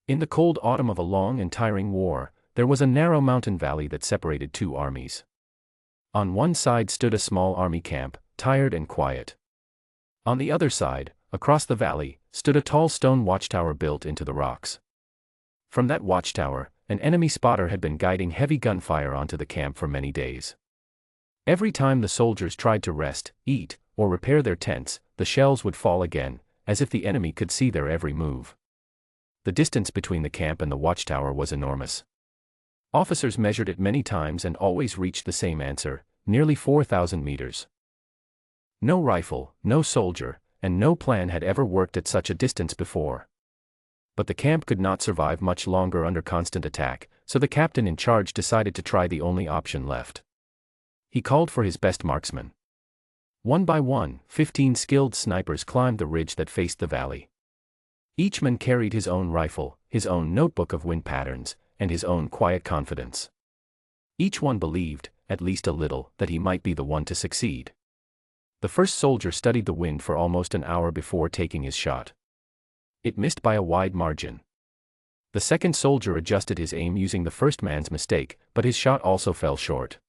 In the cold autumn of a long and tiring war, there was a narrow mountain valley that separated two armies. On one side stood a small army camp, tired and quiet. On the other side, across the valley, stood a tall stone watchtower built into the rocks. From that watchtower, an enemy spotter had been guiding heavy gunfire onto the camp for many days. Every time the soldiers tried to rest, eat, or repair their tents, the shells would fall again, as if the enemy could see their every move. The distance between the camp and the watchtower was enormous. Officers measured it many times and always reached the same answer, nearly 4,000 meters. No rifle, no soldier, and no plan had ever worked at such a distance before. But the camp could not survive much longer under constant attack, so the captain in charge decided to try the only option left. He called for his best marksmen. One by one, 15 skilled snipers climbed the ridge that faced the valley. Each man carried his own rifle, his own notebook of wind patterns, and his own quiet confidence. Each one believed, at least a little, that he might be the one to succeed. The first soldier studied the wind for almost an hour before taking his shot. It missed by a wide margin. The second soldier adjusted his aim using the first man's mistake, but his shot also fell short.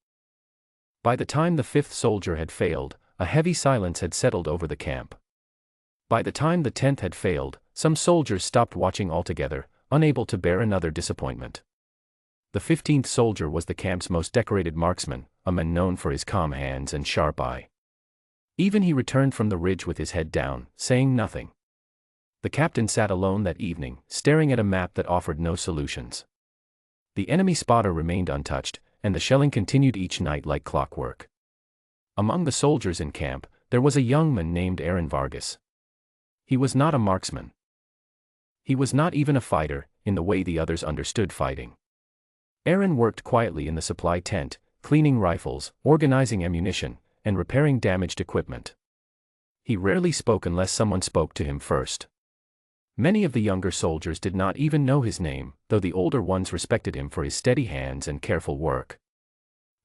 By the time the fifth soldier had failed, a heavy silence had settled over the camp. By the time the 10th had failed, some soldiers stopped watching altogether, unable to bear another disappointment. The 15th soldier was the camp's most decorated marksman, a man known for his calm hands and sharp eye. Even he returned from the ridge with his head down, saying nothing. The captain sat alone that evening, staring at a map that offered no solutions. The enemy spotter remained untouched, and the shelling continued each night like clockwork. Among the soldiers in camp, there was a young man named Aaron Vargas. He was not a marksman. He was not even a fighter, in the way the others understood fighting. Aaron worked quietly in the supply tent, cleaning rifles, organizing ammunition, and repairing damaged equipment. He rarely spoke unless someone spoke to him first. Many of the younger soldiers did not even know his name, though the older ones respected him for his steady hands and careful work.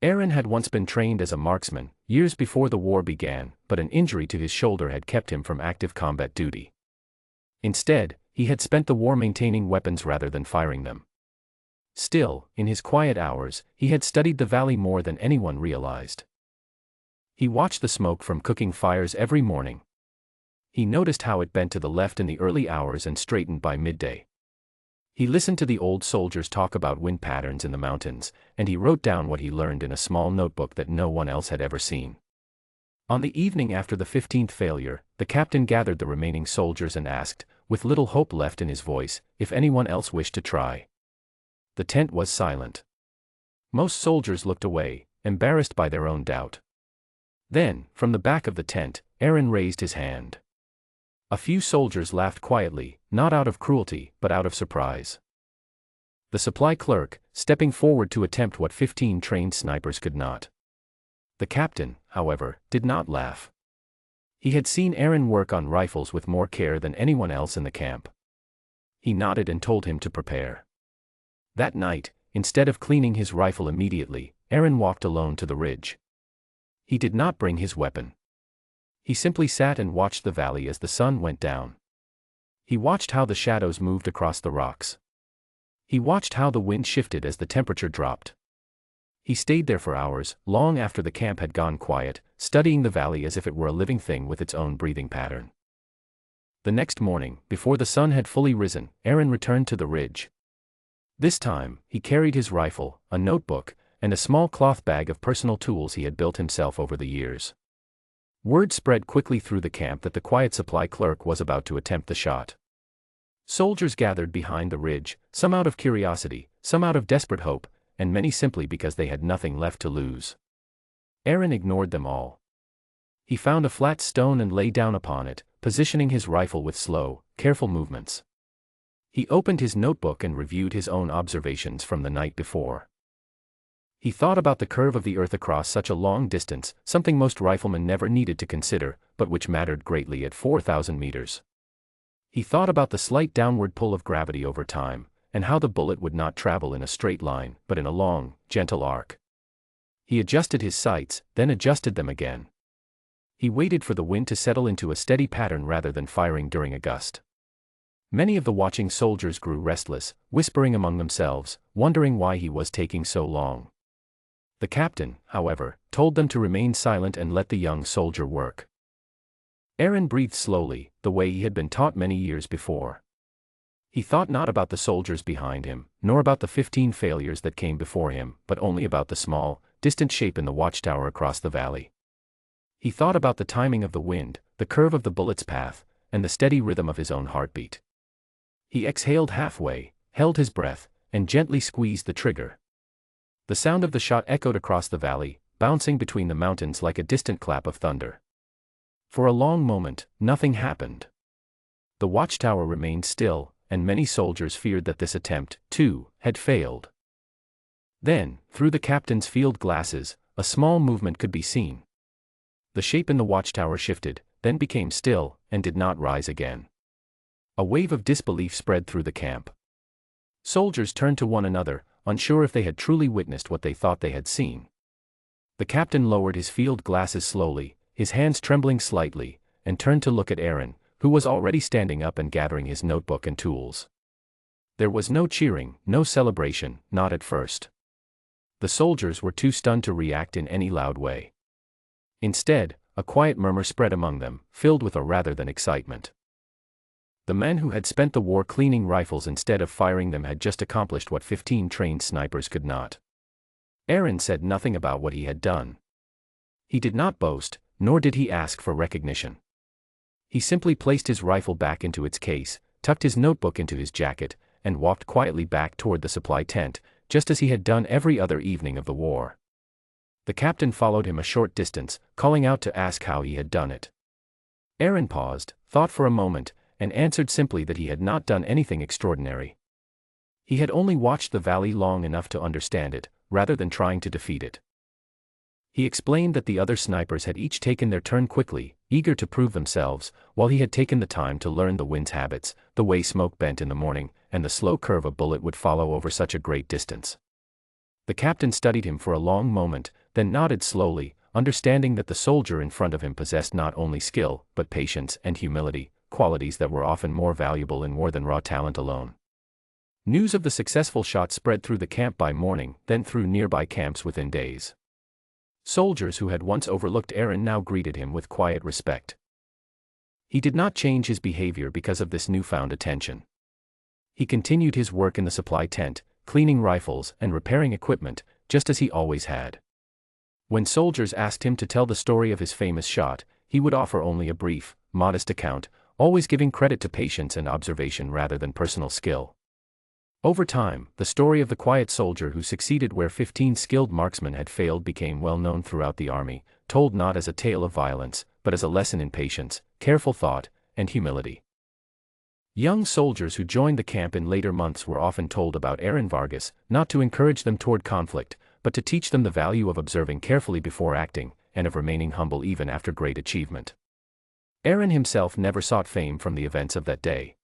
Aaron had once been trained as a marksman, years before the war began, but an injury to his shoulder had kept him from active combat duty. Instead, he had spent the war maintaining weapons rather than firing them. Still, in his quiet hours, he had studied the valley more than anyone realized. He watched the smoke from cooking fires every morning. He noticed how it bent to the left in the early hours and straightened by midday. He listened to the old soldiers talk about wind patterns in the mountains, and he wrote down what he learned in a small notebook that no one else had ever seen. On the evening after the 15th failure, the captain gathered the remaining soldiers and asked, with little hope left in his voice, if anyone else wished to try. The tent was silent. Most soldiers looked away, embarrassed by their own doubt. Then, from the back of the tent, Aaron raised his hand. A few soldiers laughed quietly, not out of cruelty, but out of surprise. The supply clerk, stepping forward to attempt what 15 trained snipers could not. The captain, however, did not laugh. He had seen Aaron work on rifles with more care than anyone else in the camp. He nodded and told him to prepare. That night, instead of cleaning his rifle immediately, Aaron walked alone to the ridge. He did not bring his weapon. He simply sat and watched the valley as the sun went down. He watched how the shadows moved across the rocks. He watched how the wind shifted as the temperature dropped. He stayed there for hours, long after the camp had gone quiet, studying the valley as if it were a living thing with its own breathing pattern. The next morning, before the sun had fully risen, Aaron returned to the ridge. This time, he carried his rifle, a notebook, and a small cloth bag of personal tools he had built himself over the years. Word spread quickly through the camp that the quiet supply clerk was about to attempt the shot. Soldiers gathered behind the ridge, some out of curiosity, some out of desperate hope, and many simply because they had nothing left to lose. Aaron ignored them all. He found a flat stone and lay down upon it, positioning his rifle with slow, careful movements. He opened his notebook and reviewed his own observations from the night before. He thought about the curve of the earth across such a long distance, something most riflemen never needed to consider, but which mattered greatly at 4,000 meters. He thought about the slight downward pull of gravity over time, and how the bullet would not travel in a straight line, but in a long, gentle arc. He adjusted his sights, then adjusted them again. He waited for the wind to settle into a steady pattern rather than firing during a gust. Many of the watching soldiers grew restless, whispering among themselves, wondering why he was taking so long. The captain, however, told them to remain silent and let the young soldier work. Aaron breathed slowly, the way he had been taught many years before. He thought not about the soldiers behind him, nor about the 15 failures that came before him, but only about the small, distant shape in the watchtower across the valley. He thought about the timing of the wind, the curve of the bullet's path, and the steady rhythm of his own heartbeat. He exhaled halfway, held his breath, and gently squeezed the trigger. The sound of the shot echoed across the valley, bouncing between the mountains like a distant clap of thunder. For a long moment, nothing happened. The watchtower remained still, and many soldiers feared that this attempt, too, had failed. Then, through the captain's field glasses, a small movement could be seen. The shape in the watchtower shifted, then became still, and did not rise again. A wave of disbelief spread through the camp. Soldiers turned to one another, unsure if they had truly witnessed what they thought they had seen. The captain lowered his field glasses slowly, his hands trembling slightly, and turned to look at Aaron, who was already standing up and gathering his notebook and tools. There was no cheering, no celebration, not at first. The soldiers were too stunned to react in any loud way. Instead, a quiet murmur spread among them, filled with awe rather than excitement. The men who had spent the war cleaning rifles instead of firing them had just accomplished what 15 trained snipers could not. Aaron said nothing about what he had done. He did not boast, nor did he ask for recognition. He simply placed his rifle back into its case, tucked his notebook into his jacket, and walked quietly back toward the supply tent, just as he had done every other evening of the war. The captain followed him a short distance, calling out to ask how he had done it. Aaron paused, thought for a moment, and answered simply that he had not done anything extraordinary. He had only watched the valley long enough to understand it, rather than trying to defeat it. He explained that the other snipers had each taken their turn quickly, eager to prove themselves, while he had taken the time to learn the wind's habits, the way smoke bent in the morning, and the slow curve a bullet would follow over such a great distance. The captain studied him for a long moment, then nodded slowly, understanding that the soldier in front of him possessed not only skill, but patience and humility, qualities that were often more valuable in war than raw talent alone. News of the successful shot spread through the camp by morning, then through nearby camps within days. Soldiers who had once overlooked Aaron now greeted him with quiet respect. He did not change his behavior because of this newfound attention. He continued his work in the supply tent, cleaning rifles and repairing equipment, just as he always had. When soldiers asked him to tell the story of his famous shot, he would offer only a brief, modest account, always giving credit to patience and observation rather than personal skill. Over time, the story of the quiet soldier who succeeded where 15 skilled marksmen had failed became well known throughout the army, told not as a tale of violence, but as a lesson in patience, careful thought, and humility. Young soldiers who joined the camp in later months were often told about Aaron Vargas, not to encourage them toward conflict, but to teach them the value of observing carefully before acting, and of remaining humble even after great achievement. Aaron himself never sought fame from the events of that day.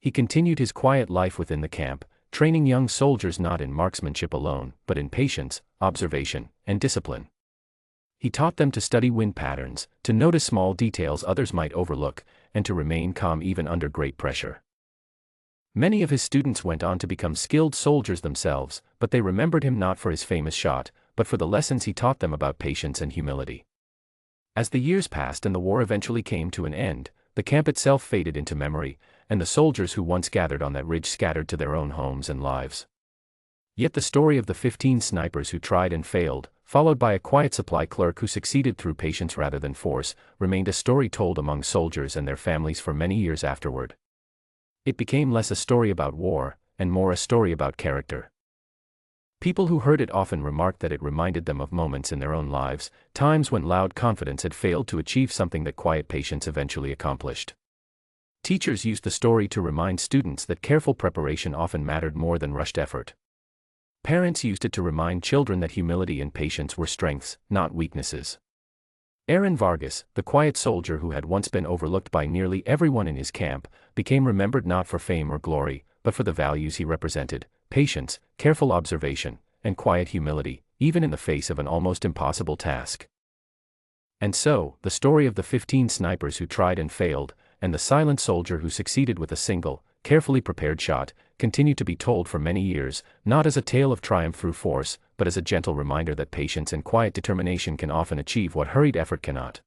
He continued his quiet life within the camp, training young soldiers not in marksmanship alone, but in patience, observation, and discipline. He taught them to study wind patterns, to notice small details others might overlook, and to remain calm even under great pressure. Many of his students went on to become skilled soldiers themselves, but they remembered him not for his famous shot, but for the lessons he taught them about patience and humility. As the years passed and the war eventually came to an end, the camp itself faded into memory, and the soldiers who once gathered on that ridge scattered to their own homes and lives. Yet the story of the 15 snipers who tried and failed, followed by a quiet supply clerk who succeeded through patience rather than force, remained a story told among soldiers and their families for many years afterward. It became less a story about war, and more a story about character. People who heard it often remarked that it reminded them of moments in their own lives, times when loud confidence had failed to achieve something that quiet patience eventually accomplished. Teachers used the story to remind students that careful preparation often mattered more than rushed effort. Parents used it to remind children that humility and patience were strengths, not weaknesses. Aaron Vargas, the quiet soldier who had once been overlooked by nearly everyone in his camp, became remembered not for fame or glory, but for the values he represented: patience, careful observation, and quiet humility, even in the face of an almost impossible task. And so, the story of the 15 snipers who tried and failed, and the silent soldier who succeeded with a single, carefully prepared shot, continue to be told for many years, not as a tale of triumph through force, but as a gentle reminder that patience and quiet determination can often achieve what hurried effort cannot.